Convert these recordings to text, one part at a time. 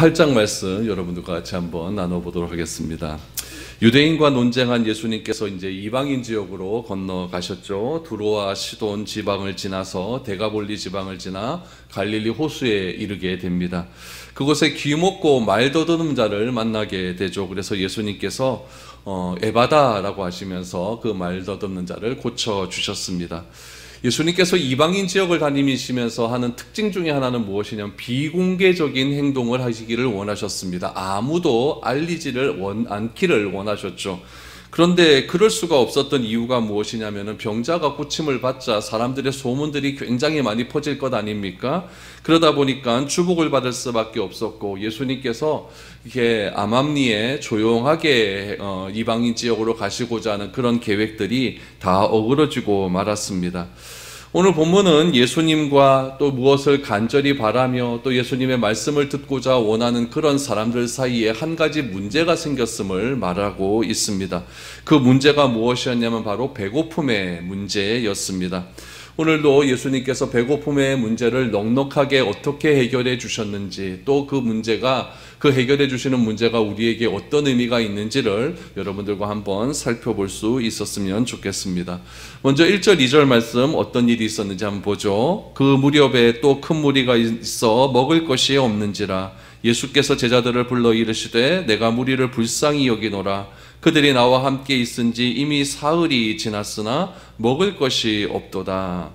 8장 말씀 여러분들과 같이 한번 나눠보도록 하겠습니다. 유대인과 논쟁한 예수님께서 이제 이방인 지역으로 건너가셨죠. 두로와 시돈 지방을 지나서 데가볼리 지방을 지나 갈릴리 호수에 이르게 됩니다. 그곳에 귀먹고 말 더듬는 자를 만나게 되죠. 그래서 예수님께서 에바다라고 하시면서 그 말 더듬는 자를 고쳐주셨습니다. 예수님께서 이방인 지역을 다니시면서 하는 특징 중에 하나는 무엇이냐면 비공개적인 행동을 하시기를 원하셨습니다. 아무도 알리지를 않기를 원하셨죠. 그런데 그럴 수가 없었던 이유가 무엇이냐면 병자가 고침을 받자 사람들의 소문들이 굉장히 많이 퍼질 것 아닙니까? 그러다 보니까 주복을 받을 수밖에 없었고, 예수님께서 이렇게 암암리에 조용하게 이방인 지역으로 가시고자 하는 그런 계획들이 다 어그러지고 말았습니다. 오늘 본문은 예수님과 또 무엇을 간절히 바라며 또 예수님의 말씀을 듣고자 원하는 그런 사람들 사이에 한 가지 문제가 생겼음을 말하고 있습니다. 그 문제가 무엇이었냐면 바로 배고픔의 문제였습니다. 오늘도 예수님께서 배고픔의 문제를 넉넉하게 어떻게 해결해 주셨는지, 또 그 문제가, 그 해결해 주시는 문제가 우리에게 어떤 의미가 있는지를 여러분들과 한번 살펴볼 수 있었으면 좋겠습니다. 먼저 1절, 2절 말씀 어떤 일이 있었는지 한번 보죠. 그 무렵에 또 큰 무리가 있어 먹을 것이 없는지라 예수께서 제자들을 불러 이르시되 내가 무리를 불쌍히 여기노라. 그들이 나와 함께 있은지 이미 사흘이 지났으나 먹을 것이 없도다.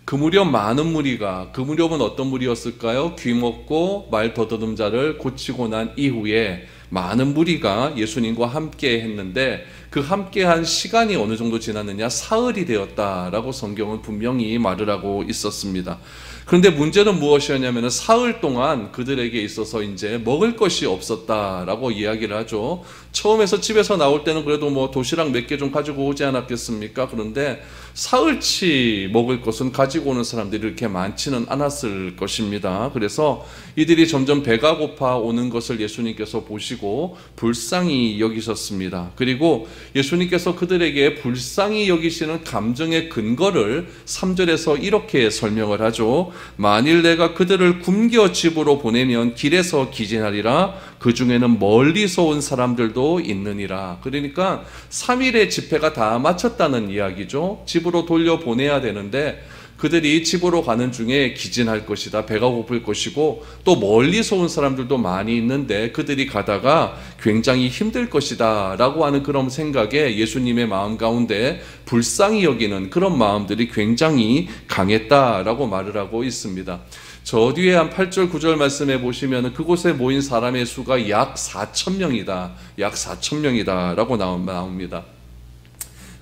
그 무렵 많은 무리가, 그 무렵은 어떤 무리였을까요? 귀먹고 말 더듬는 자를 고치고 난 이후에 많은 무리가 예수님과 함께 했는데, 그 함께한 시간이 어느 정도 지났느냐? 사흘이 되었다라고 성경은 분명히 말을 하고 있었습니다. 그런데 문제는 무엇이었냐면 사흘 동안 그들에게 있어서 이제 먹을 것이 없었다라고 이야기를 하죠. 처음에서 집에서 나올 때는 그래도 뭐 도시락 몇 개 좀 가지고 오지 않았겠습니까? 그런데 사흘치 먹을 것은 가지고 오는 사람들이 이렇게 많지는 않았을 것입니다. 그래서 이들이 점점 배가 고파 오는 것을 예수님께서 보시고 불쌍히 여기셨습니다. 그리고 예수님께서 그들에게 불쌍히 여기시는 감정의 근거를 3절에서 이렇게 설명을 하죠. 만일 내가 그들을 굶겨 집으로 보내면 길에서 기진하리라. 그 중에는 멀리서 온 사람들도 있느니라. 그러니까 3일의 집회가 다 마쳤다는 이야기죠. 집으로 돌려보내야 되는데 그들이 집으로 가는 중에 기진할 것이다, 배가 고플 것이고, 또 멀리서 온 사람들도 많이 있는데 그들이 가다가 굉장히 힘들 것이다 라고 하는 그런 생각에 예수님의 마음 가운데 불쌍히 여기는 그런 마음들이 굉장히 강했다라고 말을 하고 있습니다. 저 뒤에 한 8절 9절 말씀해 보시면 그곳에 모인 사람의 수가 약 4,000명이다, 약 4,000명이다 라고 나옵니다.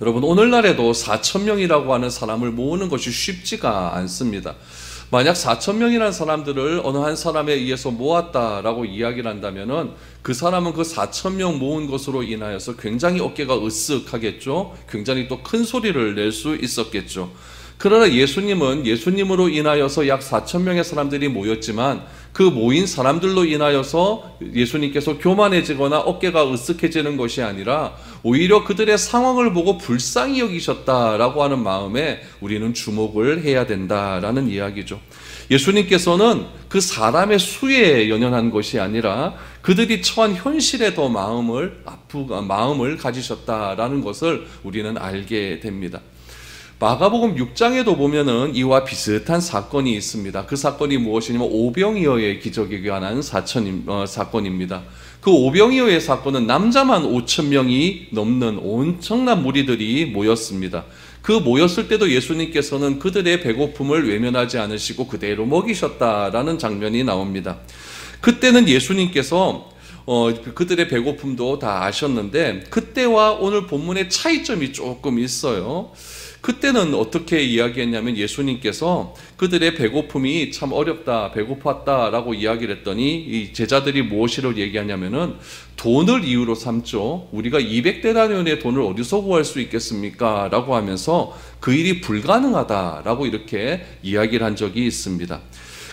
여러분, 오늘날에도 4,000명이라고 하는 사람을 모으는 것이 쉽지가 않습니다. 만약 4,000명이라는 사람들을 어느 한 사람에 의해서 모았다라고 이야기를 한다면은 그 사람은 그 4,000명 모은 것으로 인하여서 굉장히 어깨가 으쓱하겠죠. 굉장히 또 큰 소리를 낼 수 있었겠죠. 그러나 예수님은 예수님으로 인하여서 약 4,000명의 사람들이 모였지만 그 모인 사람들로 인하여서 예수님께서 교만해지거나 어깨가 으쓱해지는 것이 아니라 오히려 그들의 상황을 보고 불쌍히 여기셨다라고 하는 마음에 우리는 주목을 해야 된다라는 이야기죠. 예수님께서는 그 사람의 수에 연연한 것이 아니라 그들이 처한 현실에 더 마음을 가지셨다라는 것을 우리는 알게 됩니다. 마가복음 6장에도 보면은 이와 비슷한 사건이 있습니다. 그 사건이 무엇이냐면 오병이어의 기적에 관한 사건입니다. 그 오병이어의 사건은 남자만 5,000명이 넘는 엄청난 무리들이 모였습니다. 그 모였을 때도 예수님께서는 그들의 배고픔을 외면하지 않으시고 그대로 먹이셨다라는 장면이 나옵니다. 그때는 예수님께서 그들의 배고픔도 다 아셨는데 그때와 오늘 본문의 차이점이 조금 있어요. 그때는 어떻게 이야기했냐면 예수님께서 그들의 배고픔이 참 어렵다, 배고팠다라고 이야기를 했더니 이 제자들이 무엇이라고 얘기하냐면은 돈을 이유로 삼죠. 우리가 200데나리온의 돈을 어디서 구할 수 있겠습니까? 라고 하면서 그 일이 불가능하다라고 이렇게 이야기를 한 적이 있습니다.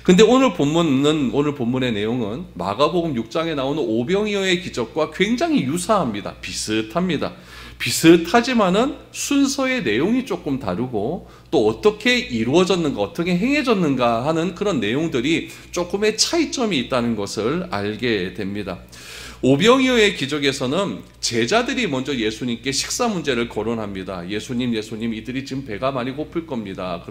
근데 오늘 본문의 내용은 마가복음 6장에 나오는 오병이어의 기적과 굉장히 유사합니다. 비슷합니다. 비슷하지만은 순서의 내용이 조금 다르고 또 어떻게 이루어졌는가, 어떻게 행해졌는가 하는 그런 내용들이 조금의 차이점이 있다는 것을 알게 됩니다. 오병이어의 기적에서는 제자들이 먼저 예수님께 식사 문제를 거론합니다. 예수님, 이들이 지금 배가 많이 고플 겁니다.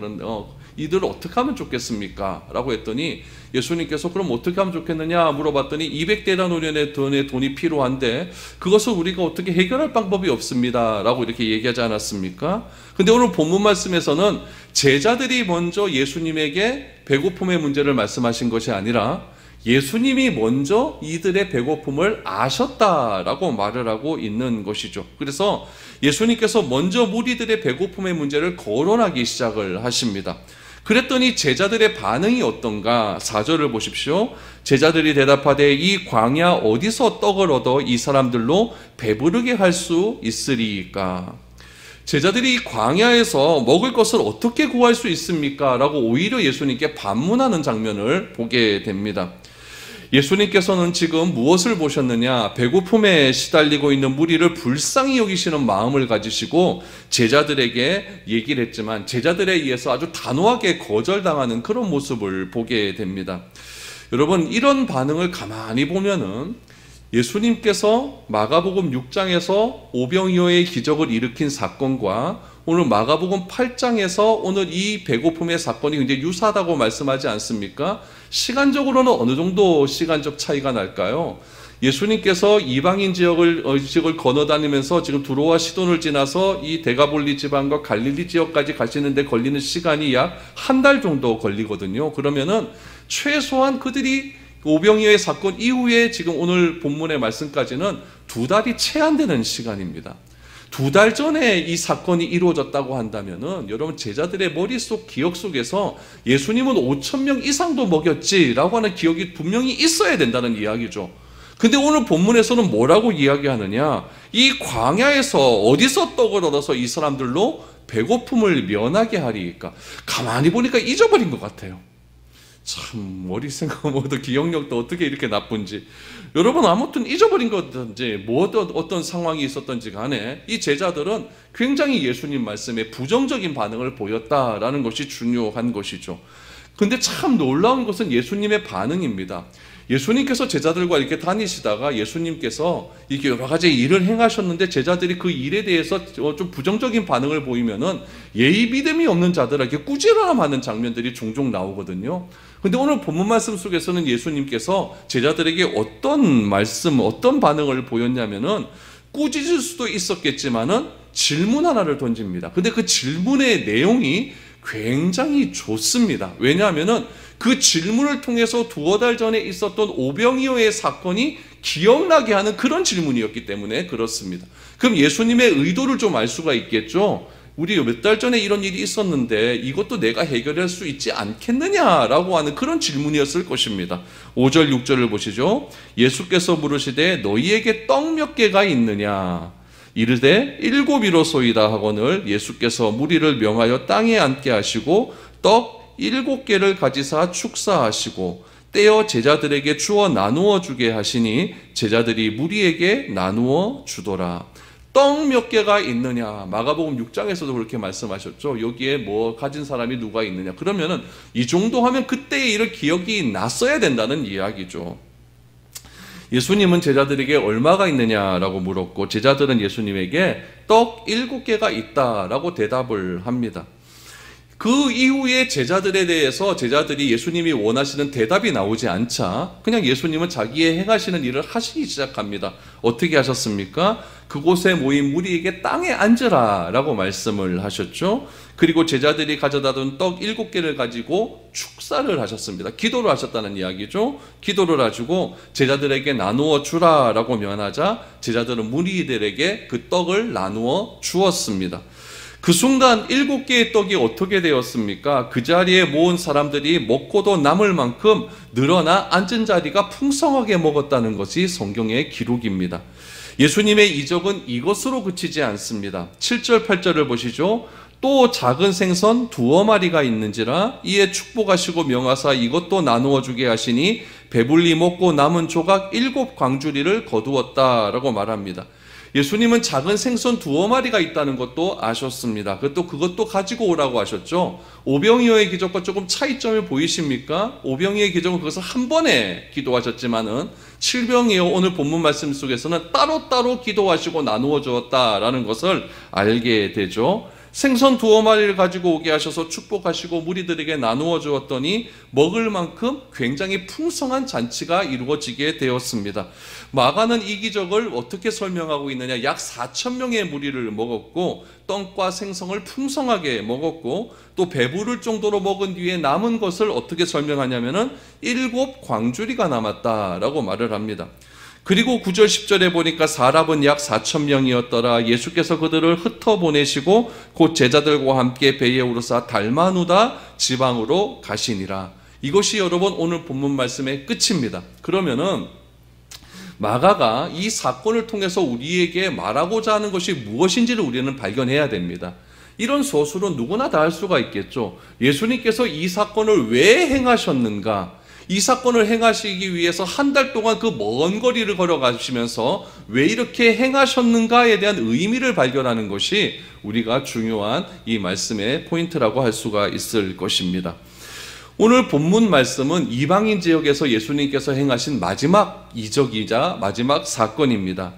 이들을 어떻게 하면 좋겠습니까? 라고 했더니 예수님께서 그럼 어떻게 하면 좋겠느냐 물어봤더니 200데나리온의 돈이 필요한데 그것을 우리가 어떻게 해결할 방법이 없습니다. 라고 이렇게 얘기하지 않았습니까? 근데 오늘 본문 말씀에서는 제자들이 먼저 예수님에게 배고픔의 문제를 말씀하신 것이 아니라 예수님이 먼저 이들의 배고픔을 아셨다라고 말을 하고 있는 것이죠. 그래서 예수님께서 먼저 무리들의 배고픔의 문제를 거론하기 시작을 하십니다. 그랬더니 제자들의 반응이 어떤가? 4절을 보십시오. 제자들이 대답하되 이 광야 어디서 떡을 얻어 이 사람들로 배부르게 할 수 있으리까? 제자들이 이 광야에서 먹을 것을 어떻게 구할 수 있습니까? 라고 오히려 예수님께 반문하는 장면을 보게 됩니다. 예수님께서는 지금 무엇을 보셨느냐? 배고픔에 시달리고 있는 무리를 불쌍히 여기시는 마음을 가지시고 제자들에게 얘기를 했지만 제자들에 의해서 아주 단호하게 거절당하는 그런 모습을 보게 됩니다. 여러분, 이런 반응을 가만히 보면은 예수님께서 마가복음 6장에서 오병이어의 기적을 일으킨 사건과 오늘 마가복음 8장에서 오늘 이 배고픔의 사건이 굉장히 유사하다고 말씀하지 않습니까? 시간적으로는 어느 정도 시간적 차이가 날까요? 예수님께서 이방인 지역을 건너다니면서 지금 두로와 시돈을 지나서 이 데가볼리 지방과 갈릴리 지역까지 가시는데 걸리는 시간이 약 한 달 정도 걸리거든요. 그러면은 최소한 그들이 오병이어의 사건 이후에 지금 오늘 본문의 말씀까지는 2달이 채 안 되는 시간입니다. 2달 전에 이 사건이 이루어졌다고 한다면은 여러분 제자들의 머릿속 기억 속에서 예수님은 5,000명 이상도 먹였지라고 하는 기억이 분명히 있어야 된다는 이야기죠. 근데 오늘 본문에서는 뭐라고 이야기하느냐? 이 광야에서 어디서 떡을 얻어서 이 사람들로 배고픔을 면하게 하리까? 가만히 보니까 잊어버린 것 같아요. 참 머리 생각보다 기억력도 어떻게 이렇게 나쁜지. 여러분 아무튼 잊어버린 거든지 어떤 상황이 있었던지 간에 이 제자들은 굉장히 예수님 말씀에 부정적인 반응을 보였다라는 것이 중요한 것이죠. 근데 참 놀라운 것은 예수님의 반응입니다. 예수님께서 제자들과 이렇게 다니시다가 예수님께서 이렇게 여러 가지 일을 행하셨는데 제자들이 그 일에 대해서 좀 부정적인 반응을 보이면은 예의 믿음이 없는 자들에게 꾸지람하는 장면들이 종종 나오거든요. 근데 오늘 본문 말씀 속에서는 예수님께서 제자들에게 어떤 반응을 보였냐면은 꾸짖을 수도 있었겠지만은 질문 하나를 던집니다. 근데 그 질문의 내용이 굉장히 좋습니다. 왜냐하면은 그 질문을 통해서 2달 전에 있었던 오병이어의 사건이 기억나게 하는 그런 질문이었기 때문에 그렇습니다. 그럼 예수님의 의도를 좀 알 수가 있겠죠. 우리 몇 달 전에 이런 일이 있었는데 이것도 내가 해결할 수 있지 않겠느냐라고 하는 그런 질문이었을 것입니다. 5절 6절을 보시죠. 예수께서 물으시되 너희에게 떡 몇 개가 있느냐? 이르되 7이로소이다 하거늘 예수께서 무리를 명하여 땅에 앉게 하시고 떡 7개를 가지사 축사하시고 떼어 제자들에게 주어 나누어 주게 하시니 제자들이 무리에게 나누어 주더라. 떡 몇 개가 있느냐? 마가복음 6장에서도 그렇게 말씀하셨죠. 여기에 뭐 가진 사람이 누가 있느냐? 그러면은 이 정도 하면 그때의 일을 기억이 났어야 된다는 이야기죠. 예수님은 제자들에게 얼마가 있느냐라고 물었고 제자들은 예수님에게 떡 7개가 있다라고 대답을 합니다. 그 이후에 제자들에 대해서 제자들이 예수님이 원하시는 대답이 나오지 않자 그냥 예수님은 자기의 행하시는 일을 하시기 시작합니다. 어떻게 하셨습니까? 그곳에 모인 무리에게 땅에 앉으라 라고 말씀을 하셨죠. 그리고 제자들이 가져다 둔 떡 7개를 가지고 축사를 하셨습니다. 기도를 하셨다는 이야기죠. 기도를 하시고 제자들에게 나누어 주라 라고 면하자 제자들은 무리들에게 그 떡을 나누어 주었습니다. 그 순간 7개의 떡이 어떻게 되었습니까? 그 자리에 모은 사람들이 먹고도 남을 만큼 늘어나 앉은 자리가 풍성하게 먹었다는 것이 성경의 기록입니다. 예수님의 이적은 이것으로 그치지 않습니다. 7절 8절을 보시죠. 또 작은 생선 2마리가 있는지라 이에 축복하시고 명하사 이것도 나누어 주게 하시니 배불리 먹고 남은 조각 7광주리를 거두었다라고 말합니다. 예수님은 작은 생선 2마리가 있다는 것도 아셨습니다. 그것도 가지고 오라고 하셨죠. 오병이어의 기적과 조금 차이점이 보이십니까? 오병이어의 기적은 그것을 한 번에 기도하셨지만은 칠병이어 오늘 본문 말씀 속에서는 따로따로 기도하시고 나누어 주었다라는 것을 알게 되죠. 생선 2마리를 가지고 오게 하셔서 축복하시고 무리들에게 나누어 주었더니 먹을 만큼 굉장히 풍성한 잔치가 이루어지게 되었습니다. 마가는 이 기적을 어떻게 설명하고 있느냐? 약 4,000명의 무리를 먹었고 떡과 생선을 풍성하게 먹었고 또 배부를 정도로 먹은 뒤에 남은 것을 어떻게 설명하냐면은 7광주리가 남았다라고 말을 합니다. 그리고 9절 10절에 보니까 사람은 약 4,000명이었더라. 예수께서 그들을 흩어보내시고 곧 제자들과 함께 배에 오르사 달마누다 지방으로 가시니라. 이것이 여러분 오늘 본문 말씀의 끝입니다. 그러면은 마가가 이 사건을 통해서 우리에게 말하고자 하는 것이 무엇인지를 우리는 발견해야 됩니다. 이런 소술은 누구나 다 할 수가 있겠죠. 예수님께서 이 사건을 왜 행하셨는가? 이 사건을 행하시기 위해서 한 달 동안 그 먼 거리를 걸어가시면서 왜 이렇게 행하셨는가에 대한 의미를 발견하는 것이 우리가 중요한 이 말씀의 포인트라고 할 수가 있을 것입니다. 오늘 본문 말씀은 이방인 지역에서 예수님께서 행하신 마지막 이적이자 마지막 사건입니다.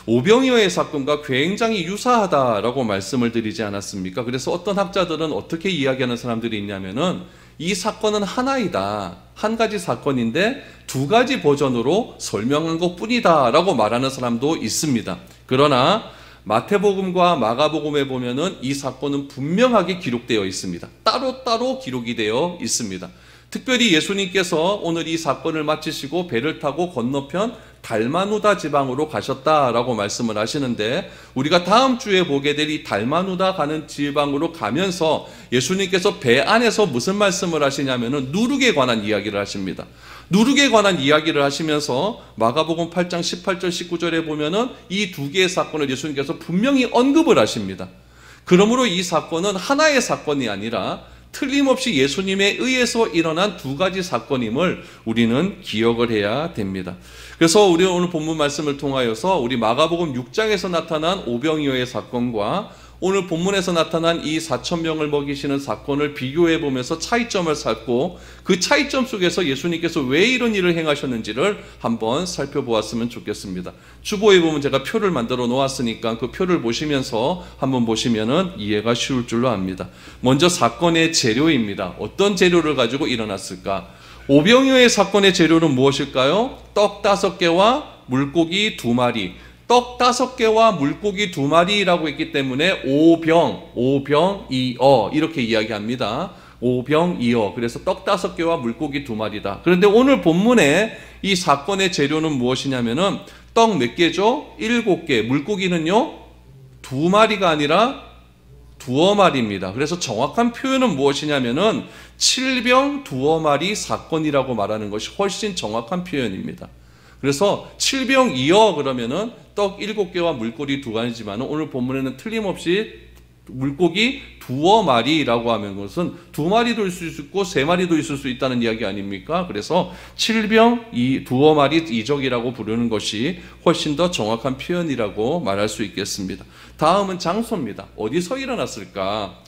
오병이어의 사건과 굉장히 유사하다라고 말씀을 드리지 않았습니까? 그래서 어떤 학자들은 어떻게 이야기하는 사람들이 있냐면은 이 사건은 하나이다. 한 가지 사건인데 2가지 버전으로 설명한 것뿐이다 라고 말하는 사람도 있습니다. 그러나 마태복음과 마가복음에 보면은 이 사건은 분명하게 기록되어 있습니다. 따로따로 기록이 되어 있습니다. 특별히 예수님께서 오늘 이 사건을 마치시고 배를 타고 건너편 달마누다 지방으로 가셨다라고 말씀을 하시는데 우리가 다음 주에 보게 될 이 달마누다 가는 지방으로 가면서 예수님께서 배 안에서 무슨 말씀을 하시냐면은 누룩에 관한 이야기를 하십니다. 누룩에 관한 이야기를 하시면서 마가복음 8장 18절 19절에 보면은 이 2개의 사건을 예수님께서 분명히 언급을 하십니다. 그러므로 이 사건은 하나의 사건이 아니라 틀림없이 예수님에 의해서 일어난 2가지 사건임을 우리는 기억을 해야 됩니다. 그래서 우리 오늘 본문 말씀을 통하여서 우리 마가복음 6장에서 나타난 오병이어의 사건과 오늘 본문에서 나타난 이 4,000명을 먹이시는 사건을 비교해 보면서 차이점을 찾고 그 차이점 속에서 예수님께서 왜 이런 일을 행하셨는지를 한번 살펴보았으면 좋겠습니다. 주보에 보면 제가 표를 만들어 놓았으니까 그 표를 보시면서 한번 보시면은 이해가 쉬울 줄로 압니다. 먼저 사건의 재료입니다. 어떤 재료를 가지고 일어났을까? 오병이어의 사건의 재료는 무엇일까요? 떡 5개와 물고기 2마리. 떡 5개와 물고기 2마리라고 했기 때문에 오병이어 이렇게 이야기합니다. 오병이어. 그래서 떡 5개와 물고기 2마리다. 그런데 오늘 본문에 이 사건의 재료는 무엇이냐면은 떡 몇 개죠? 7개. 물고기는요 2마리가 아니라 2어마리입니다. 그래서 정확한 표현은 무엇이냐면은 7병 2어마리 사건이라고 말하는 것이 훨씬 정확한 표현입니다. 그래서 7병이어 그러면은 떡 7개와 물고기 2마리지만 오늘 본문에는 틀림없이 물고기 2어마리라고 하면 것은 2마리도 있을 수 있고 3마리도 있을 수 있다는 이야기 아닙니까? 그래서 7병 2어마리 이적이라고 부르는 것이 훨씬 더 정확한 표현이라고 말할 수 있겠습니다. 다음은 장소입니다. 어디서 일어났을까?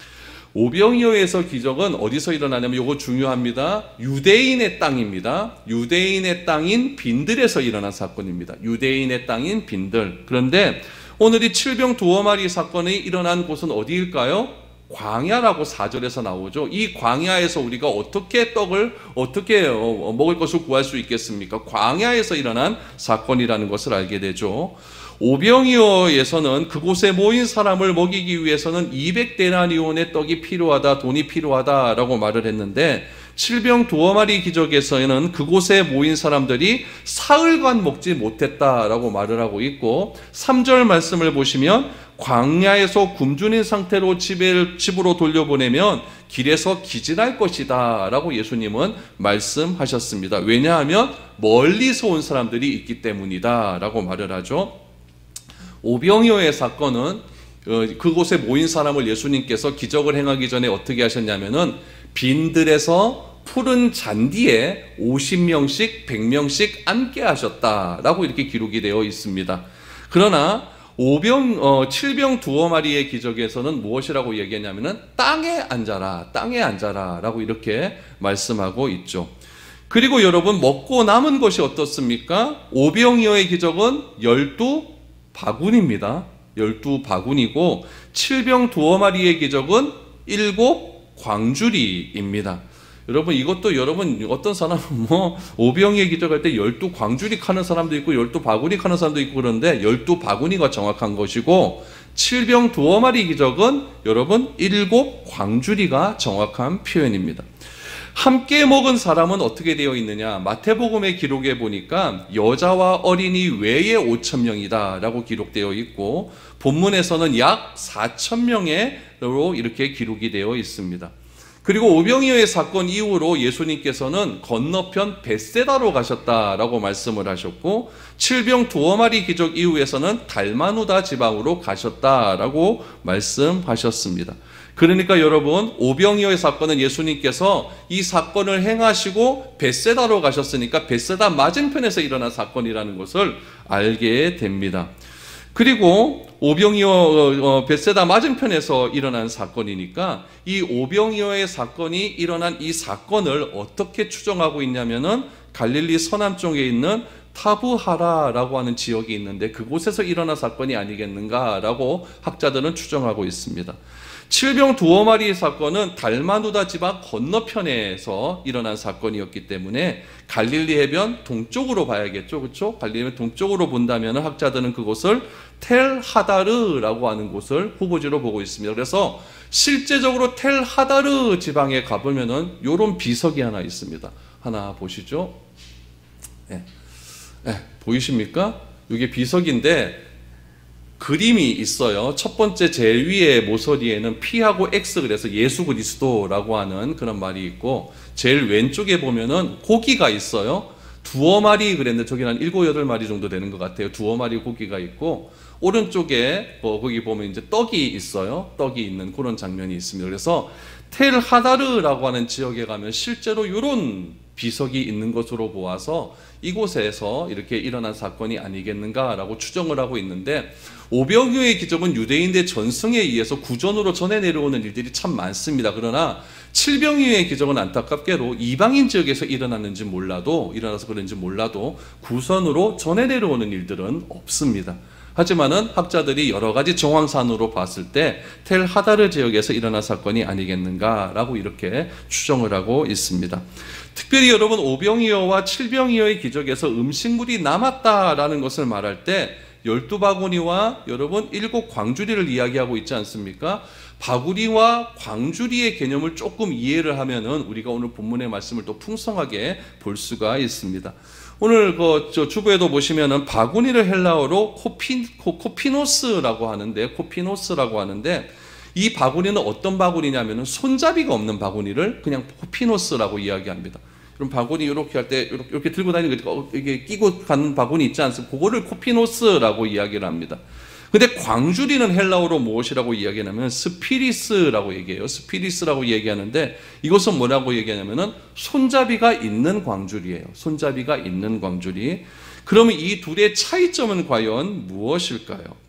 오병이어에서 기적은 어디서 일어나냐면 이거 중요합니다. 유대인의 땅입니다. 유대인의 땅인 빈들에서 일어난 사건입니다. 유대인의 땅인 빈들. 그런데 오늘 이 7병 2어마리 사건이 일어난 곳은 어디일까요? 광야라고 4절에서 나오죠. 이 광야에서 우리가 어떻게 떡을 어떻게 먹을 것을 구할 수 있겠습니까? 광야에서 일어난 사건이라는 것을 알게 되죠. 오병이어에서는 그곳에 모인 사람을 먹이기 위해서는 200데나리온의 떡이 필요하다, 돈이 필요하다라고 말을 했는데 7병 2어마리 기적에서는 그곳에 모인 사람들이 사흘간 먹지 못했다라고 말을 하고 있고 3절 말씀을 보시면 광야에서 굶주린 상태로 집으로 돌려보내면 길에서 기진할 것이다 라고 예수님은 말씀하셨습니다. 왜냐하면 멀리서 온 사람들이 있기 때문이다 라고 말을 하죠. 오병이어의 사건은 그곳에 모인 사람을 예수님께서 기적을 행하기 전에 어떻게 하셨냐면은 빈들에서 푸른 잔디에 50명씩 100명씩 앉게 하셨다라고 이렇게 기록이 되어 있습니다. 그러나 7병 두어 마리의 기적에서는 무엇이라고 얘기했냐면은 땅에 앉아라 라고 이렇게 말씀하고 있죠. 그리고 여러분, 먹고 남은 것이 어떻습니까? 5병이어의 기적은 12바구니입니다. 12바구니고 7병 두어 마리의 기적은 7광주리입니다. 여러분, 이것도 여러분, 어떤 사람은 5병의 기적할 때 12광주리 카는 사람도 있고 12바구니 카는 사람도 있고 그런데 12바구니가 정확한 것이고 7병 두어 마리 기적은 여러분 7광주리가 정확한 표현입니다. 함께 먹은 사람은 어떻게 되어 있느냐? 마태복음의 기록에 보니까 여자와 어린이 외에 5,000명이다 라고 기록되어 있고 본문에서는 약 4,000명으로 이렇게 기록이 되어 있습니다. 그리고 오병이어의 사건 이후로 예수님께서는 건너편 벳세다로 가셨다라고 말씀을 하셨고 7병 두어 마리 기적 이후에서는 달마누다 지방으로 가셨다라고 말씀하셨습니다. 그러니까 여러분, 오병이어의 사건은 예수님께서 이 사건을 행하시고 벳세다로 가셨으니까 벳세다 맞은편에서 일어난 사건이라는 것을 알게 됩니다. 그리고 오병이어 벳세다 맞은편에서 일어난 사건이니까 이 오병이어의 사건이 일어난 이 사건을 어떻게 추정하고 있냐면은 갈릴리 서남쪽에 있는 타브하라라고 하는 지역이 있는데 그곳에서 일어난 사건이 아니겠는가라고 학자들은 추정하고 있습니다. 7병 두어 마리의 사건은 달마누다 지방 건너편에서 일어난 사건이었기 때문에 갈릴리 해변 동쪽으로 봐야겠죠. 그렇죠? 갈릴리 해변 동쪽으로 본다면 학자들은 그곳을 텔 하다르라고 하는 곳을 후보지로 보고 있습니다. 그래서 실제적으로 텔 하다르 지방에 가보면은 이런 비석이 하나 있습니다. 하나 보시죠. 보이십니까? 이게 비석인데 그림이 있어요. 첫 번째 제일 위에 모서리에는 P하고 X, 그래서 예수 그리스도라고 하는 그런 말이 있고 제일 왼쪽에 보면은 고기가 있어요. 두어 마리 그랬는데 저기는 한 7, 8마리 정도 되는 것 같아요. 두어 마리 고기가 있고 오른쪽에 거기 보면 이제 떡이 있어요. 떡이 있는 그런 장면이 있습니다. 그래서 텔 하다르라고 하는 지역에 가면 실제로 이런 비석이 있는 것으로 보아서 이곳에서 이렇게 일어난 사건이 아니겠는가라고 추정을 하고 있는데 오병이어의 기적은 유대인의 전승에 의해서 구전으로 전해 내려오는 일들이 참 많습니다. 그러나 7병이어의 기적은 안타깝게도 이방인 지역에서 일어나서 그런지 몰라도 구선으로 전해 내려오는 일들은 없습니다. 하지만은 학자들이 여러 가지 정황산으로 봤을 때 텔 하다르 지역에서 일어난 사건이 아니겠는가라고 이렇게 추정을 하고 있습니다. 특별히 여러분, 오병이어와 7병이어의 기적에서 음식물이 남았다라는 것을 말할 때 12바구니와 여러분 7광주리를 이야기하고 있지 않습니까? 바구니와 광주리의 개념을 조금 이해를 하면은 우리가 오늘 본문의 말씀을 또 풍성하게 볼 수가 있습니다. 오늘 주부에도 보시면은 바구니를 헬라어로 코피노스라고 하는데 이 바구니는 어떤 바구니냐면은 손잡이가 없는 바구니를 그냥 코피노스라고 이야기합니다. 그럼 바구니 이렇게 할 때 이렇게 들고 다니는 이게 끼고 가는 바구니 있지 않습니까? 그거를 코피노스라고 이야기를 합니다. 근데 광주리는 헬라어로 무엇이라고 이야기하냐면 스피리스라고 얘기해요. 스피리스라고 얘기하는데 이것은 뭐라고 얘기하냐면은 손잡이가 있는 광주리예요. 손잡이가 있는 광주리. 그러면 이 둘의 차이점은 과연 무엇일까요?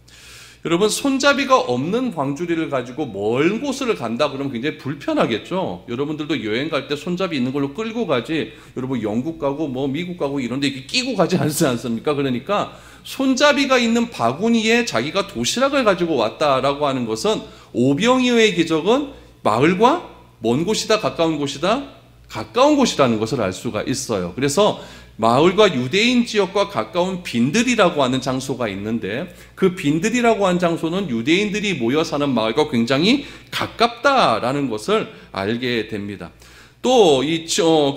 여러분, 손잡이가 없는 광주리를 가지고 먼 곳을 간다 그러면 굉장히 불편하겠죠. 여러분들도 여행 갈 때 손잡이 있는 걸로 끌고 가지, 여러분 영국 가고 미국 가고 이런 데 이렇게 끼고 가지 않지 않습니까? 그러니까 손잡이가 있는 바구니에 자기가 도시락을 가지고 왔다라고 하는 것은 오병이어의 기적은 마을과 먼 곳이다, 가까운 곳이다, 가까운 곳이라는 것을 알 수가 있어요. 그래서 마을과 유대인 지역과 가까운 빈들이라고 하는 장소가 있는데 그 빈들이라고 하는 장소는 유대인들이 모여 사는 마을과 굉장히 가깝다라는 것을 알게 됩니다. 또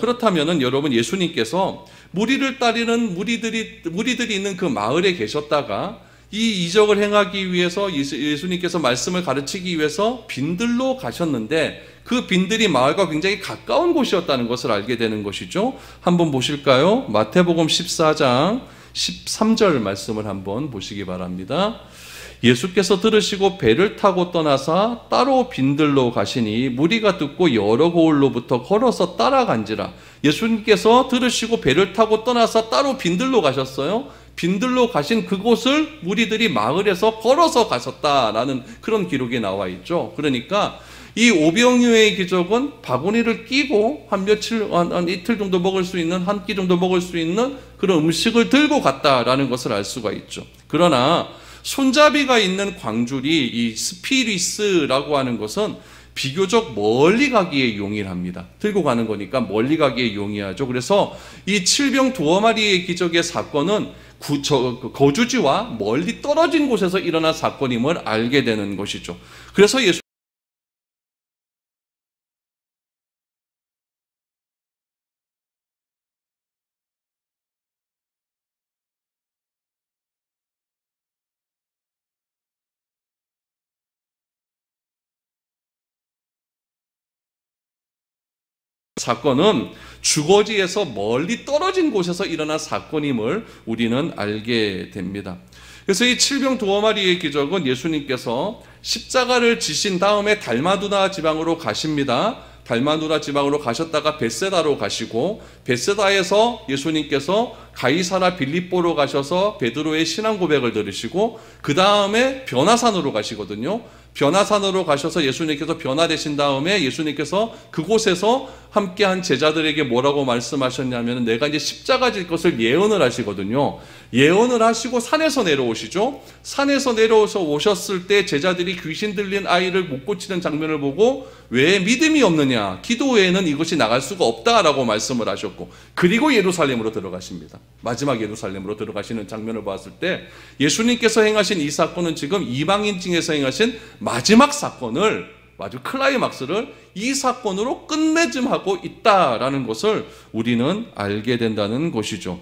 그렇다면은 여러분, 예수님께서 무리를 따르는 무리들이 있는 그 마을에 계셨다가 이 이적을 행하기 위해서 예수님께서 말씀을 가르치기 위해서 빈들로 가셨는데 그 빈들이 마을과 굉장히 가까운 곳이었다는 것을 알게 되는 것이죠. 한번 보실까요? 마태복음 14장 13절 말씀을 한번 보시기 바랍니다. 예수께서 들으시고 배를 타고 떠나사 따로 빈들로 가시니 무리가 듣고 여러 고을로부터 걸어서 따라간지라. 예수님께서 들으시고 배를 타고 떠나사 따로 빈들로 가셨어요. 빈들로 가신 그곳을 무리들이 마을에서 걸어서 가셨다라는 그런 기록이 나와 있죠. 그러니까 이 오병이어의 기적은 바구니를 끼고 한 이틀 정도 먹을 수 있는, 한 끼 정도 먹을 수 있는 그런 음식을 들고 갔다라는 것을 알 수가 있죠. 그러나 손잡이가 있는 광줄이 이 스피리스라고 하는 것은 비교적 멀리 가기에 용이합니다. 들고 가는 거니까 멀리 가기에 용이하죠. 그래서 이 칠병 두어 마리의 기적의 사건은 거주지와 멀리 떨어진 곳에서 일어난 사건임을 알게 되는 것이죠. 그래서 사건은 주거지에서 멀리 떨어진 곳에서 일어난 사건임을 우리는 알게 됩니다. 그래서 이 칠병 두어 마리의 기적은 예수님께서 십자가를 지신 다음에 달마누다 지방으로 가십니다. 달마누다 지방으로 가셨다가 벳세다로 가시고, 벳세다에서 예수님께서 가이사라 빌립보로 가셔서 베드로의 신앙 고백을 들으시고, 그 다음에 변화산으로 가시거든요. 변화산으로 가셔서 예수님께서 변화되신 다음에 예수님께서 그곳에서 함께한 제자들에게 뭐라고 말씀하셨냐면, 내가 이제 십자가 질 것을 예언을 하시거든요. 예언을 하시고 산에서 내려오시죠. 산에서 내려오셔 오셨을 때 제자들이 귀신 들린 아이를 못 고치는 장면을 보고 왜 믿음이 없느냐, 기도 외에는 이것이 나갈 수가 없다라고 말씀을 하셨고, 그리고 예루살렘으로 들어가십니다. 마지막 예루살렘으로 들어가시는 장면을 봤을 때 예수님께서 행하신 이 사건은 지금 이방인 중에서 행하신 마지막 사건을, 아주 클라이막스를 이 사건으로 끝맺음하고 있다라는 것을 우리는 알게 된다는 것이죠.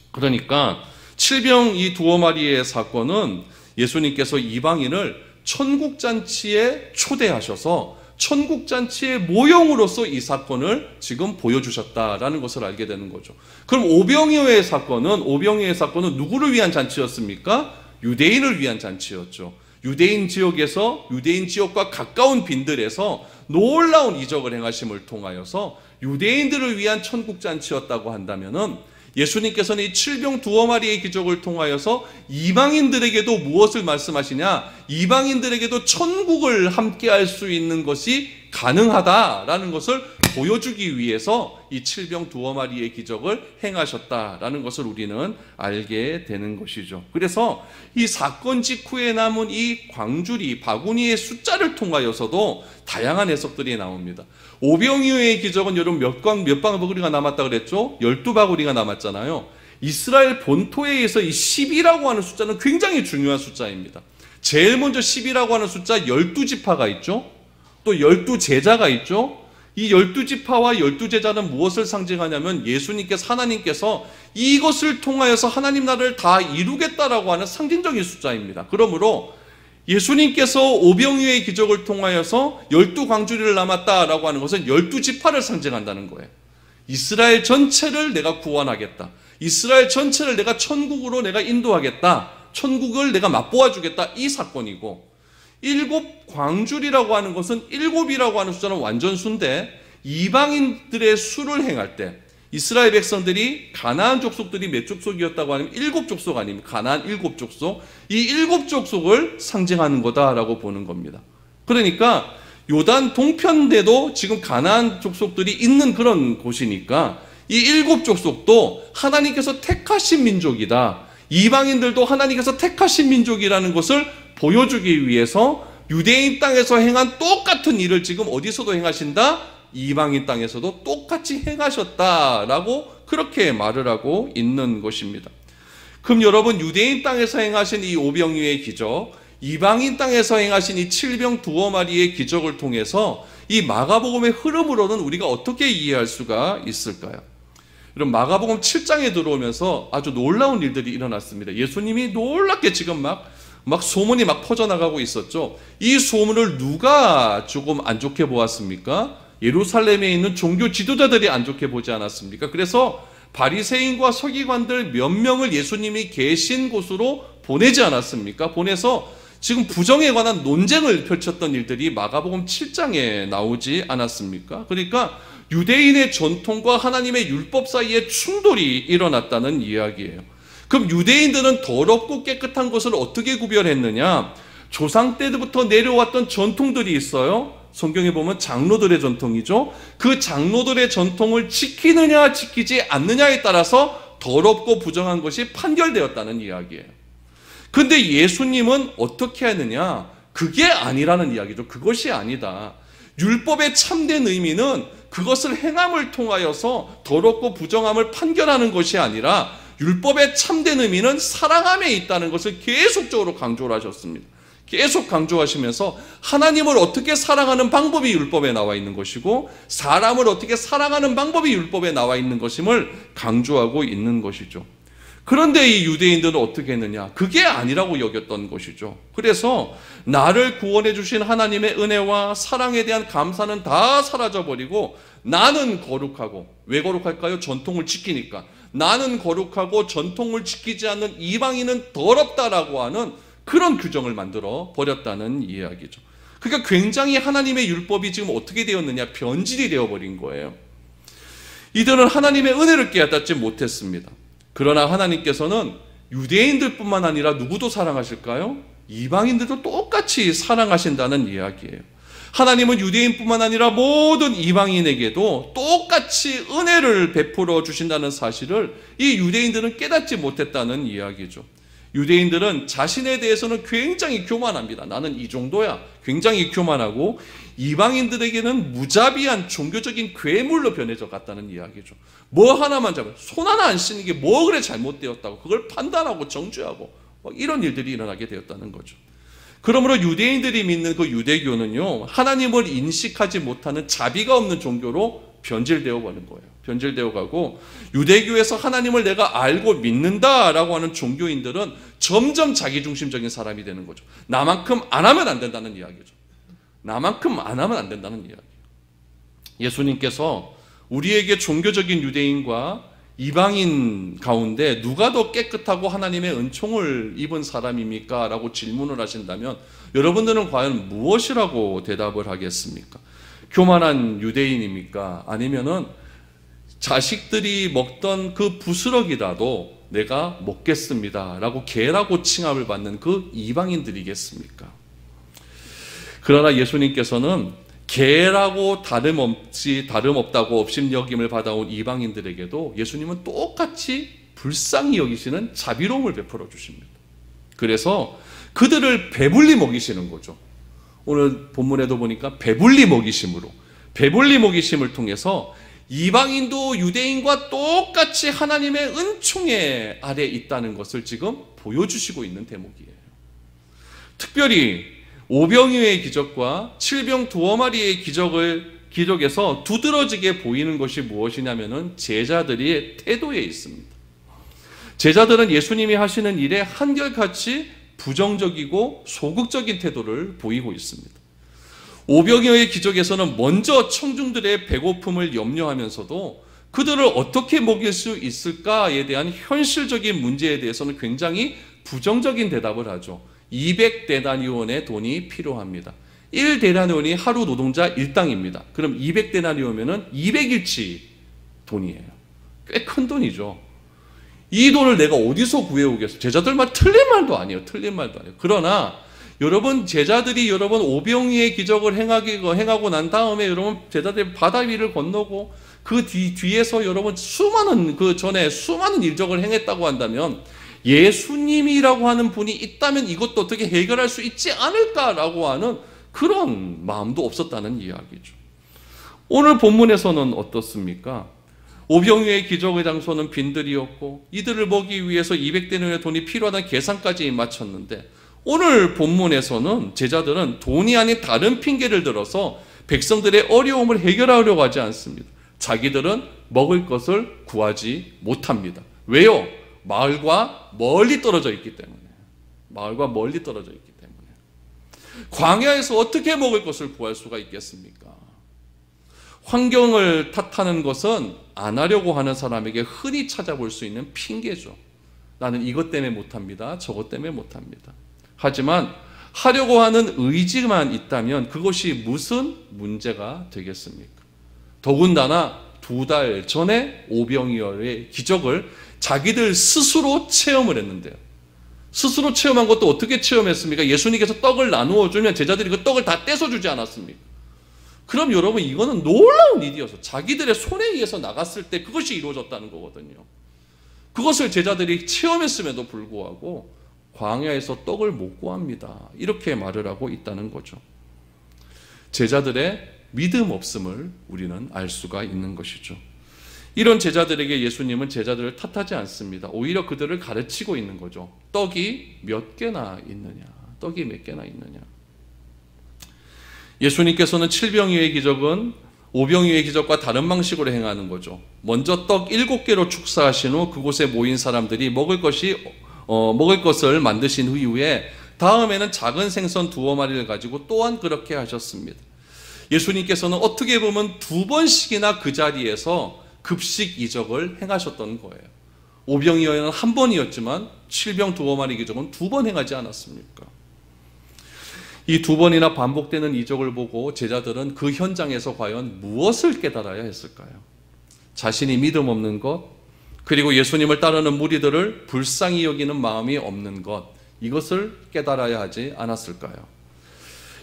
그러니까 칠병 이 두어 마리의 사건은 예수님께서 이방인을 천국잔치에 초대하셔서 천국잔치의 모형으로서 이 사건을 지금 보여주셨다라는 것을 알게 되는 거죠. 그럼 오병이어의 사건은 누구를 위한 잔치였습니까? 유대인을 위한 잔치였죠. 유대인 지역과 가까운 빈들에서 놀라운 이적을 행하심을 통하여서 유대인들을 위한 천국잔치였다고 한다면은, 예수님께서는 이 칠병 두어 마리의 기적을 통하여서 이방인들에게도 무엇을 말씀하시냐? 이방인들에게도 천국을 함께할 수 있는 것이 가능하다라는 것을 보여주기 위해서 이 칠병 두어 마리의 기적을 행하셨다라는 것을 우리는 알게 되는 것이죠. 그래서 이 사건 직후에 남은 이 광주리, 바구니의 숫자를 통하여서도 다양한 해석들이 나옵니다. 오병이어의 기적은 여러분 몇 바구리가 남았다 그랬죠? 12바구리가 남았잖아요. 이스라엘 본토에서 이 10이라고 하는 숫자는 굉장히 중요한 숫자입니다. 제일 먼저 10이라고 하는 숫자 12지파가 있죠. 또 12제자가 있죠. 이 12지파와 12제자는 무엇을 상징하냐면, 하나님께서 이것을 통하여서 하나님 나라를 다 이루겠다라고 하는 상징적인 숫자입니다. 그러므로 예수님께서 오병이어의 기적을 통하여서 12광주리를 남았다라고 하는 것은 12지파를 상징한다는 거예요. 이스라엘 전체를 내가 구원하겠다. 이스라엘 전체를 내가 천국으로 내가 인도하겠다. 천국을 내가 맛보아 주겠다. 이 사건이고, 7광주리라고 하는 것은 7이라고 하는 숫자는 완전수인데, 이방인들의 수를 행할 때 이스라엘 백성들이, 가나안 족속들이 몇 족속이었다고 하면 7족속 아닙니까? 가나안 7족속. 이 7족속을 상징하는 거다라고 보는 겁니다. 그러니까 요단 동편대도 지금 가나안 족속들이 있는 그런 곳이니까 이 7족속도 하나님께서 택하신 민족이다. 이방인들도 하나님께서 택하신 민족이라는 것을 보여주기 위해서 유대인 땅에서 행한 똑같은 일을 지금 어디서도 행하신다? 이방인 땅에서도 똑같이 행하셨다라고 그렇게 말을 하고 있는 것입니다. 그럼 여러분, 유대인 땅에서 행하신 이 오병이어의 기적, 이방인 땅에서 행하신 이 칠병 두어 마리의 기적을 통해서 이 마가복음의 흐름으로는 우리가 어떻게 이해할 수가 있을까요? 여러분, 마가복음 7장에 들어오면서 아주 놀라운 일들이 일어났습니다. 예수님이 놀랍게 지금 막 소문이 막 퍼져나가고 있었죠. 이 소문을 누가 조금 안 좋게 보았습니까? 예루살렘에 있는 종교 지도자들이 안 좋게 보지 않았습니까? 그래서 바리새인과 서기관들 몇 명을 예수님이 계신 곳으로 보내지 않았습니까? 보내서 지금 부정에 관한 논쟁을 펼쳤던 일들이 마가복음 7장에 나오지 않았습니까? 그러니까 유대인의 전통과 하나님의 율법 사이에 충돌이 일어났다는 이야기예요. 그럼 유대인들은 더럽고 깨끗한 것을 어떻게 구별했느냐? 조상 때부터 내려왔던 전통들이 있어요. 성경에 보면 장로들의 전통이죠. 그 장로들의 전통을 지키느냐 지키지 않느냐에 따라서 더럽고 부정한 것이 판결되었다는 이야기예요. 근데 예수님은 어떻게 하느냐? 그게 아니라는 이야기죠. 그것이 아니다. 율법의 참된 의미는 그것을 행함을 통하여서 더럽고 부정함을 판결하는 것이 아니라 율법의 참된 의미는 사랑함에 있다는 것을 계속적으로 강조를 하셨습니다. 계속 강조하시면서 하나님을 어떻게 사랑하는 방법이 율법에 나와 있는 것이고 사람을 어떻게 사랑하는 방법이 율법에 나와 있는 것임을 강조하고 있는 것이죠. 그런데 이 유대인들은 어떻게 했느냐? 그게 아니라고 여겼던 것이죠. 그래서 나를 구원해 주신 하나님의 은혜와 사랑에 대한 감사는 다 사라져버리고 나는 거룩하고, 왜 거룩할까요? 전통을 지키니까. 나는 거룩하고 전통을 지키지 않는 이방인은 더럽다라고 하는 그런 규정을 만들어 버렸다는 이야기죠. 그러니까 굉장히 하나님의 율법이 지금 어떻게 되었느냐? 변질이 되어버린 거예요. 이들은 하나님의 은혜를 깨닫지 못했습니다. 그러나 하나님께서는 유대인들뿐만 아니라 누구도 사랑하실까요? 이방인들도 똑같이 사랑하신다는 이야기예요. 하나님은 유대인뿐만 아니라 모든 이방인에게도 똑같이 은혜를 베풀어 주신다는 사실을 이 유대인들은 깨닫지 못했다는 이야기죠. 유대인들은 자신에 대해서는 굉장히 교만합니다. 나는 이 정도야. 굉장히 교만하고 이방인들에게는 무자비한 종교적인 괴물로 변해져 갔다는 이야기죠. 뭐 하나만 잡으면 손 하나 안 씻는 게 뭐 그래 잘못되었다고 그걸 판단하고 정죄하고 이런 일들이 일어나게 되었다는 거죠. 그러므로 유대인들이 믿는 그 유대교는요, 하나님을 인식하지 못하는 자비가 없는 종교로 변질되어 가는 거예요. 변질되어 가고 유대교에서 하나님을 내가 알고 믿는다라고 하는 종교인들은 점점 자기중심적인 사람이 되는 거죠. 나만큼 안 하면 안 된다는 이야기죠. 나만큼 안 하면 안 된다는 이야기예요. 예수님께서 우리에게 종교적인 유대인과 이방인 가운데 누가 더 깨끗하고 하나님의 은총을 입은 사람입니까? 라고 질문을 하신다면 여러분들은 과연 무엇이라고 대답을 하겠습니까? 교만한 유대인입니까? 아니면은 자식들이 먹던 그 부스러기라도 내가 먹겠습니다 라고 개라고 칭함을 받는 그 이방인들이겠습니까? 그러나 예수님께서는 개라고 다름없다고 업신여김을 받아온 이방인들에게도 예수님은 똑같이 불쌍히 여기시는 자비로움을 베풀어 주십니다. 그래서 그들을 배불리 먹이시는 거죠. 오늘 본문에도 보니까 배불리 먹이심을 통해서 이방인도 유대인과 똑같이 하나님의 은총의 아래 있다는 것을 지금 보여주시고 있는 대목이에요. 특별히 오병이어의 기적과 칠병 두어 마리의 기적에서 두드러지게 보이는 것이 무엇이냐면은 제자들의 태도에 있습니다. 제자들은 예수님이 하시는 일에 한결같이 부정적이고 소극적인 태도를 보이고 있습니다. 오병이어의 기적에서는 먼저 청중들의 배고픔을 염려하면서도 그들을 어떻게 먹일 수 있을까에 대한 현실적인 문제에 대해서는 굉장히 부정적인 대답을 하죠. 200데나리온의 돈이 필요합니다. 1데나리온이 하루 노동자 일당입니다. 그럼 200데나리온이면 200일치 돈이에요. 꽤 큰 돈이죠. 이 돈을 내가 어디서 구해오겠어? 제자들 말 틀린 말도 아니에요. 그러나 여러분 제자들이 오병이의 기적을 행하고 난 다음에 여러분 제자들이 바다 위를 건너고 그 뒤에서 여러분 수많은 일적을 행했다고 한다면 예수님이라고 하는 분이 있다면 이것도 어떻게 해결할 수 있지 않을까라고 하는 그런 마음도 없었다는 이야기죠. 오늘 본문에서는 어떻습니까? 오병이어의 기적의 장소는 빈들이었고 이들을 먹이기 위해서 200데나리온의 돈이 필요하다는 계산까지 마쳤는데 오늘 본문에서는 제자들은 돈이 아닌 다른 핑계를 들어서 백성들의 어려움을 해결하려고 하지 않습니다. 자기들은 먹을 것을 구하지 못합니다. 왜요? 마을과 멀리 떨어져 있기 때문에. 광야에서 어떻게 먹을 것을 구할 수가 있겠습니까? 환경을 탓하는 것은 안 하려고 하는 사람에게 흔히 찾아볼 수 있는 핑계죠. 나는 이것 때문에 못합니다. 저것 때문에 못합니다. 하지만 하려고 하는 의지만 있다면 그것이 무슨 문제가 되겠습니까? 더군다나 2달 전에 오병이어의 기적을 자기들 스스로 체험을 했는데요. 스스로 체험한 것도 어떻게 체험했습니까? 예수님께서 떡을 나누어 주면 제자들이 그 떡을 다 떼서 주지 않았습니까? 그럼 여러분, 이거는 놀라운 일이어서 자기들의 손에 의해서 나갔을 때 그것이 이루어졌다는 거거든요. 그것을 제자들이 체험했음에도 불구하고 광야에서 떡을 못 구합니다, 이렇게 말을 하고 있다는 거죠. 제자들의 믿음 없음을 우리는 알 수가 있는 것이죠. 이런 제자들에게 예수님은 제자들을 탓하지 않습니다. 오히려 그들을 가르치고 있는 거죠. 떡이 몇 개나 있느냐, 떡이 몇 개나 있느냐. 예수님께서는 칠병이의 기적은 오병이의 기적과 다른 방식으로 행하는 거죠. 먼저 떡 7개로 축사하신 후 그곳에 모인 사람들이 먹을 것을 만드신 이후에 다음에는 작은 생선 2마리를 가지고 또한 그렇게 하셨습니다. 예수님께서는 어떻게 보면 2번씩이나 그 자리에서 급식 이적을 행하셨던 거예요. 오병이어는 1번이었지만 7병 2마리 기적은 2번 행하지 않았습니까? 이 2번이나 반복되는 이적을 보고 제자들은 그 현장에서 과연 무엇을 깨달아야 했을까요? 자신이 믿음 없는 것, 그리고 예수님을 따르는 무리들을 불쌍히 여기는 마음이 없는 것, 이것을 깨달아야 하지 않았을까요?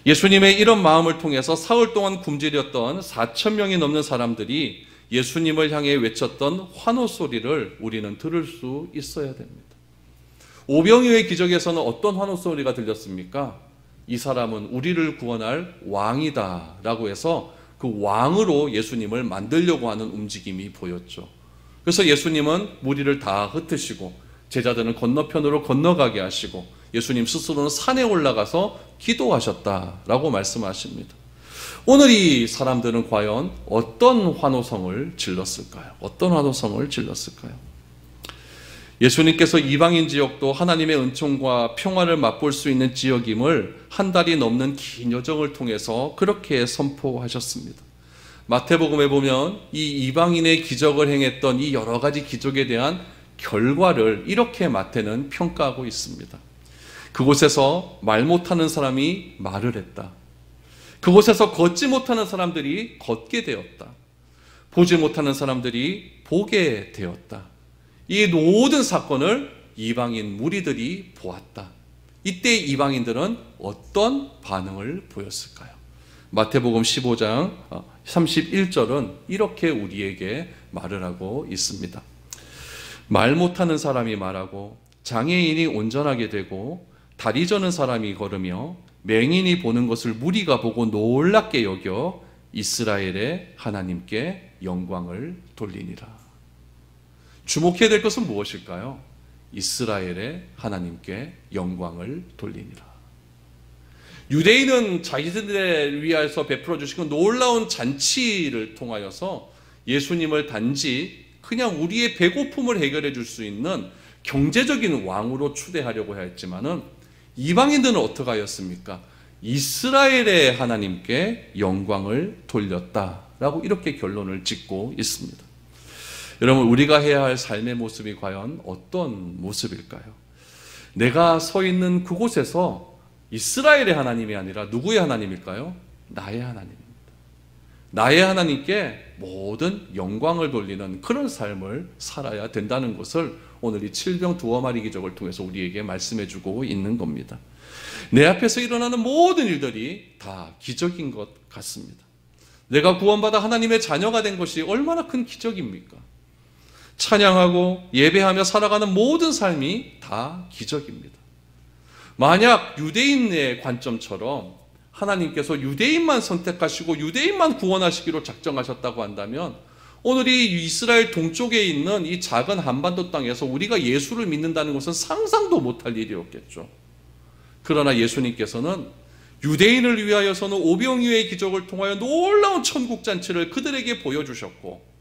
예수님의 이런 마음을 통해서 사흘 동안 굶주렸던 4,000명이 넘는 사람들이 예수님을 향해 외쳤던 환호 소리를 우리는 들을 수 있어야 됩니다. 오병이어의 기적에서는 어떤 환호 소리가 들렸습니까? 이 사람은 우리를 구원할 왕이다 라고 해서 그 왕으로 예수님을 만들려고 하는 움직임이 보였죠. 그래서 예수님은 무리를 다 흩으시고 제자들은 건너편으로 건너가게 하시고 예수님 스스로는 산에 올라가서 기도하셨다라고 말씀하십니다. 오늘 이 사람들은 과연 어떤 환호성을 질렀을까요? 어떤 환호성을 질렀을까요? 예수님께서 이방인 지역도 하나님의 은총과 평화를 맛볼 수 있는 지역임을 한 달이 넘는 긴 여정을 통해서 그렇게 선포하셨습니다. 마태복음에 보면 이 이방인의 기적을 행했던 이 여러 가지 기적에 대한 결과를 이렇게 마태는 평가하고 있습니다. 그곳에서 말 못하는 사람이 말을 했다. 그곳에서 걷지 못하는 사람들이 걷게 되었다. 보지 못하는 사람들이 보게 되었다. 이 모든 사건을 이방인 무리들이 보았다. 이때 이방인들은 어떤 반응을 보였을까요? 마태복음 15장 31절은 이렇게 우리에게 말을 하고 있습니다. 말 못하는 사람이 말하고 장애인이 온전하게 되고 다리 저는 사람이 걸으며 맹인이 보는 것을 무리가 보고 놀랍게 여겨 이스라엘의 하나님께 영광을 돌리니라. 주목해야 될 것은 무엇일까요? 이스라엘의 하나님께 영광을 돌리니라. 유대인은 자기들을 위하여서 베풀어 주시고 놀라운 잔치를 통하여서 예수님을 단지 그냥 우리의 배고픔을 해결해 줄 수 있는 경제적인 왕으로 추대하려고 했지만은 이방인들은 어떻게 하였습니까? 이스라엘의 하나님께 영광을 돌렸다라고 이렇게 결론을 짓고 있습니다. 여러분, 우리가 해야 할 삶의 모습이 과연 어떤 모습일까요? 내가 서 있는 그곳에서 이스라엘의 하나님이 아니라 누구의 하나님일까요? 나의 하나님입니다. 나의 하나님께 모든 영광을 돌리는 그런 삶을 살아야 된다는 것을 오늘 이 7병 2마리 기적을 통해서 우리에게 말씀해 주고 있는 겁니다. 내 앞에서 일어나는 모든 일들이 다 기적인 것 같습니다. 내가 구원받아 하나님의 자녀가 된 것이 얼마나 큰 기적입니까? 찬양하고 예배하며 살아가는 모든 삶이 다 기적입니다. 만약 유대인의 관점처럼 하나님께서 유대인만 선택하시고 유대인만 구원하시기로 작정하셨다고 한다면 오늘 이 이스라엘 동쪽에 있는 이 작은 한반도 땅에서 우리가 예수를 믿는다는 것은 상상도 못할 일이었겠죠. 그러나 예수님께서는 유대인을 위하여서는 오병이어의 기적을 통하여 놀라운 천국잔치를 그들에게 보여주셨고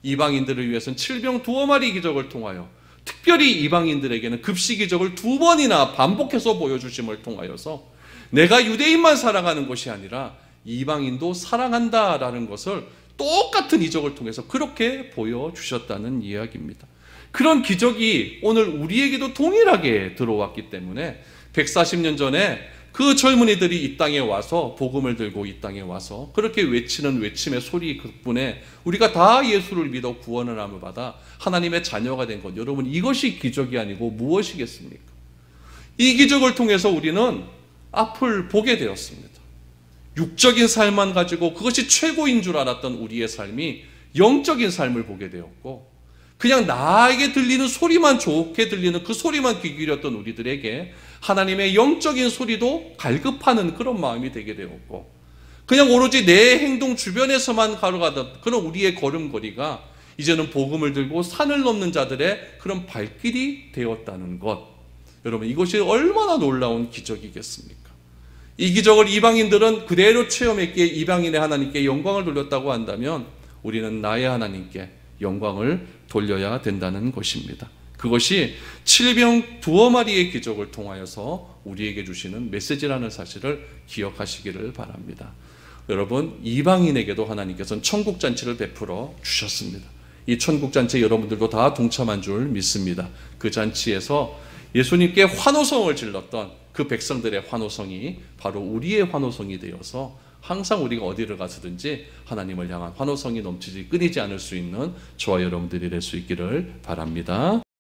이방인들을 위해서는 7병 2마리 기적을 통하여 특별히 이방인들에게는 급식 기적을 2번이나 반복해서 보여주심을 통하여서 내가 유대인만 사랑하는 것이 아니라 이방인도 사랑한다라는 것을 똑같은 이적을 통해서 그렇게 보여주셨다는 이야기입니다. 그런 기적이 오늘 우리에게도 동일하게 들어왔기 때문에 140년 전에 그 젊은이들이 이 땅에 와서 복음을 들고 이 땅에 와서 그렇게 외치는 외침의 소리 덕분에 우리가 다 예수를 믿어 구원을 함을 받아 하나님의 자녀가 된 것, 여러분 이것이 기적이 아니고 무엇이겠습니까? 이 기적을 통해서 우리는 앞을 보게 되었습니다. 육적인 삶만 가지고 그것이 최고인 줄 알았던 우리의 삶이 영적인 삶을 보게 되었고, 그냥 나에게 들리는 소리만 좋게 들리는 그 소리만 귀 기울였던 우리들에게 하나님의 영적인 소리도 갈급하는 그런 마음이 되게 되었고, 그냥 오로지 내 행동 주변에서만 가로가던 그런 우리의 걸음걸이가 이제는 복음을 들고 산을 넘는 자들의 그런 발길이 되었다는 것, 여러분 이것이 얼마나 놀라운 기적이겠습니까? 이 기적을 이방인들은 그대로 체험했기에 이방인의 하나님께 영광을 돌렸다고 한다면 우리는 나의 하나님께 영광을 돌려야 된다는 것입니다. 그것이 칠병 두어 마리의 기적을 통하여서 우리에게 주시는 메시지라는 사실을 기억하시기를 바랍니다. 여러분, 이방인에게도 하나님께서는 천국잔치를 베풀어 주셨습니다. 이 천국잔치에 여러분들도 다 동참한 줄 믿습니다. 그 잔치에서 예수님께 환호성을 질렀던 그 백성들의 환호성이 바로 우리의 환호성이 되어서 항상 우리가 어디를 가서든지 하나님을 향한 환호성이 넘치지 끊이지 않을 수 있는 저와 여러분들이 될 수 있기를 바랍니다.